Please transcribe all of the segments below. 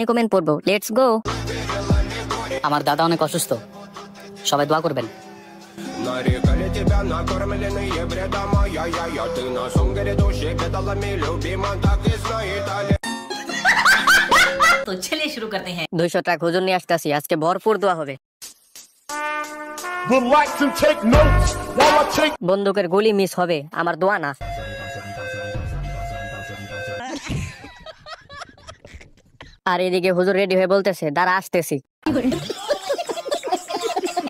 Comment পড়বো। Let's go. আমার দাদা অনেক অসুস্থ, সবাই দোয়া করবেন। Нарекали тебя накормленные бредом, ай-яй-яй, ты на сунгере души педалами любима, так и знает Али. তো চলিए শুরু করতে हैं। 200 টাকা হুজুর নিয়ে আসতেছি, আজকে ভরপুর দোয়া হবে। Relax and take notes while I take. বন্দুকের গুলি মিস হবে, আমার দোয়া না। আর এদিকে হুজুর রেডি হয়ে বলতেছে দাঁড়া আসতেছি।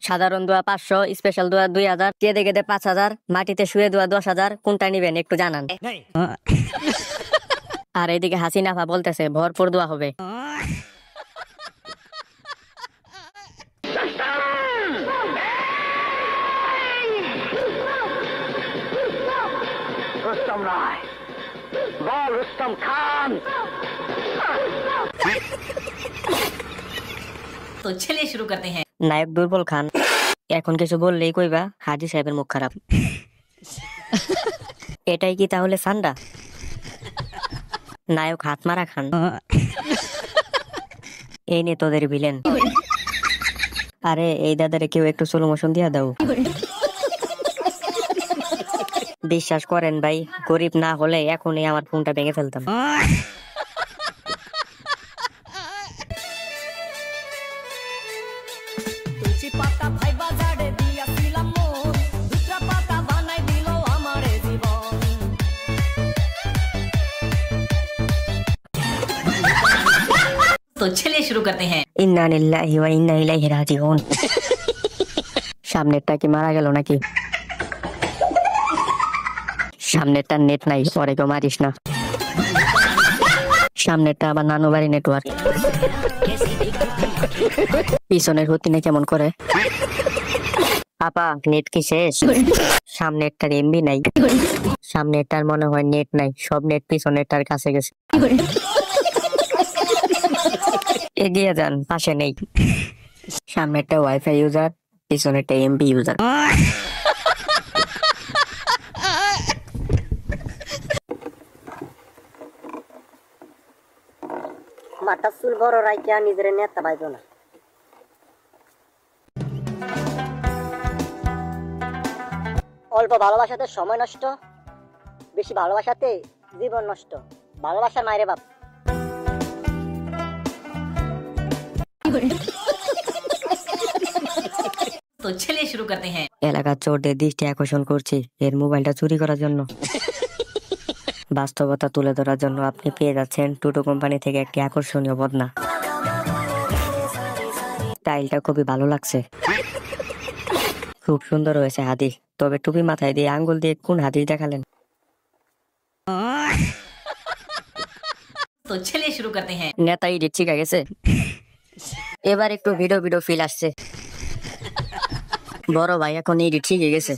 সাধারণ দোয়া 500, স্পেশাল দোয়া 2000, কেঁদে কেঁদে 5000, মাটিতে শুয়ে দোয়া 10,000, কোনটা নিবেন একটু জানান। আর এদিকে হাসিনাফা বলতেছে ভরপুর দোয়া হবে। रुस्तम राय, बोल रुस्तम खान। তো চলিए শুরু করতে हैं। নায়ক দুর্বল খান, এখন কিছু বললেই কইবা হাজি সাহেবের মুখ খারাপ। এটাই কি তাহলে সান্ডা? নায়ক হাত মারা খান, এই নে তোদের ভিলেন। আরে এই দাদারে কেউ একটু স্লো মোশন দিয়া দাও। বিশ্বাস করেন ভাই, গরিব না হলে এখনই আমার ফোনটা ভেঙে ফেলতাম। তো চলিए শুরু করতে हैं। ইন্না লিল্লাহি ওয়া ইন্না ইলাইহি রাজিউন। সামনেরটা কি মারা গেল নাকি? সামনেরটা নেট নাই, পরে কেউ মারিস না। সামনেরটা আবার নানু বাড়ি নেটওয়ার্ক। পিছনের হতিনে কেমন করে? আপা নেট কি শেষ? সামনেরটার এমবি নাই, সামনেরটার মনে হয় নেট নাই, সব নেট পিছনেরটার কাছে গেছে। এগিয়ে যান, পাশে নেই। সামনেরটা ওয়াইফাই ইউজার, পিছনেরটা এমবি ইউজার। মাথা চুল বড় রাইকা নিজের নেতা পাইতো না। অল্প ভালোবাসাতে সময় নষ্ট, বেশি ভালোবাসাতে জীবন নষ্ট। ভালোবাসার মায়েরে বাপ। তো চলিए শুরু করতে हैं। এলাকার চোরদের দৃষ্টি আকর্ষণ করছি এর মোবাইলটা চুরি করার জন্য। বাস্তবতা তুলে ধরার জন্য আপনি পেয়ে যাচ্ছেন টুটু কোম্পানি থেকে একটি আকর্ষণীয় বদনা। স্টাইলটা খুবই ভালো লাগছে, খুব সুন্দর হয়েছে হাদিস। তবে টুপি মাথায় দিয়ে আঙ্গুল দিয়ে কোন হাদিস দেখালেন? তো চলিए শুরু করতে हैं। নেতা ইডিট শিখা গেছে, এবার একটু ভিডিও ভিডিও ফিল আসছে। বড় ভাই এখন ইডিট শিখে গেছে।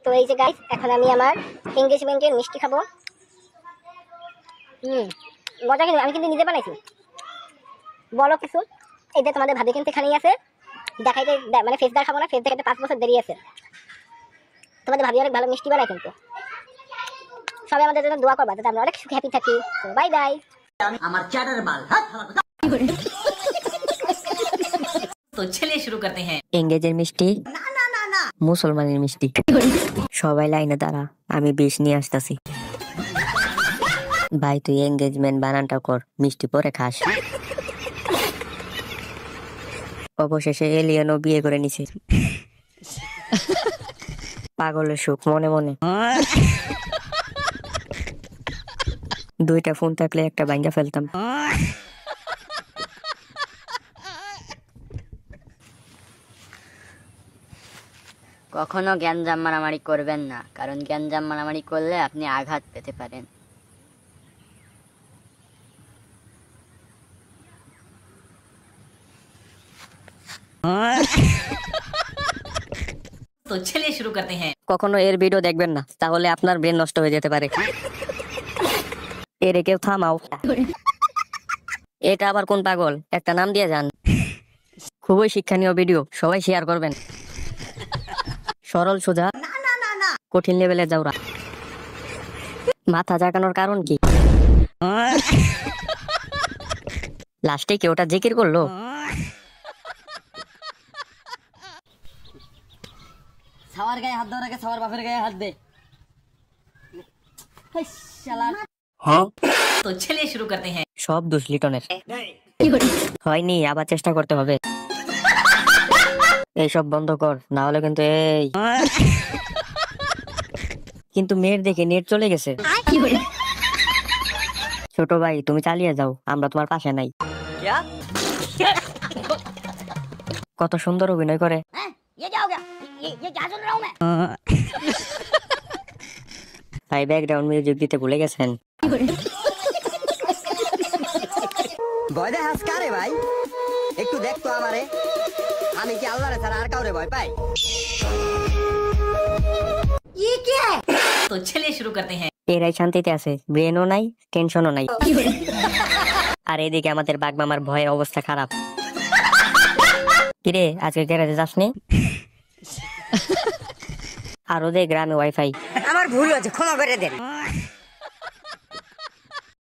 তো এই যে গাইস, এখন আমি আমার এনগেজমেন্টের মিষ্টি খাবো। মজা কিন্তু, আমি কিন্তু নিজে বানাইছি। বলো কিছু। এই যে তোমাদের ভাবি কিন্তু এখানেই আছে, দেখাইতে মানে ফেস দেখাবো না, ফেস দেখাতে 5 বছর দেরি আছে। তোমাদের ভাবি অনেক ভালো মিষ্টি বানায় কিন্তু। সবাই আমাদের জন্য দোয়া করবা যাতে আমরা অনেক সুখী হ্যাপি থাকি। Bye bye. আমার চ্যাটার মাল। তো চলিए শুরু করতে हैं। এঙ্গেজের মিষ্টি মুসলমানের মিষ্টি। সবাই লাইনে দাঁড়া, আমি 20 নিয়ে আসতেছি। ভাই তুই এঙ্গেজমেন্ট বানানটা কর, মিষ্টি পরে খাস। অবশেষে এলিয়েনও বিয়ে করে নিছে। পাগলের সুখ মনে মনে। 2টা ফোন থাকলে একটা ভাঙ্গা ফেলতাম। কখনো গ্যাঞ্জাম মারামারি করবেন না, কারণ গ্যাঞ্জাম মারামারি করলে আপনি আঘাত পেতে পারেন। তো চলিए শুরু করতে हैं। কখনো এর ভিডিও দেখবেন না, তাহলে আপনার ব্রেন নষ্ট হয়ে যেতে পারে। এর কেউ থামাও। এটা আবার কোন পাগল, একটা নাম দিয়ে যান। খুবই শিক্ষণীয় ভিডিও, সবাই শেয়ার করবেন। সরল সোজা, কঠিন লেভেলে যাওরা। মাথা জাগানোর কারণ কি? লাস্টে কি ওটা জিকির করলো? সবার গায়ে হাত দেওয়ার আগে সবার বাপের গায়ে হাত দে। হেই, শালার। তো চলিয়ে শুরু করতে হ্যাঁ। সব দোষ লিটনের। হয়নি, আবার চেষ্টা করতে হবে। এইসব বন্ধ কর, না হলে কিন্তু এই কিন্তু মেয়ের দেখে নেট চলে গেছে। ছোট ভাই তুমি চালিয়ে যাও, আমরা তোমার পাশে নাই। কত সুন্দর অভিনয় করে। ভাই ব্যাকগ্রাউন্ড মিউজিক দিতে ভুলে গেছেন। ভয় দেখাস কারে ভাই? একটু দেখতো আমারে, আমি কি আল্লাহরে ছাড়া আর কাউরে ভয় পাই? তো চলিয়ে শুরু করতে হ্যাঁ। এরাই শান্তিতে আছে, ব্রেনও নাই, টেনশনও নাই। আর এদিকে আমাদের বাঘ মামার ভয়ে অবস্থা খারাপ। কিরে আজকে গ্যারেজে যাসনি? আর ওদের গ্রামে ওয়াইফাই। আমার ভুল হয়েছে, ক্ষমা করে দেন।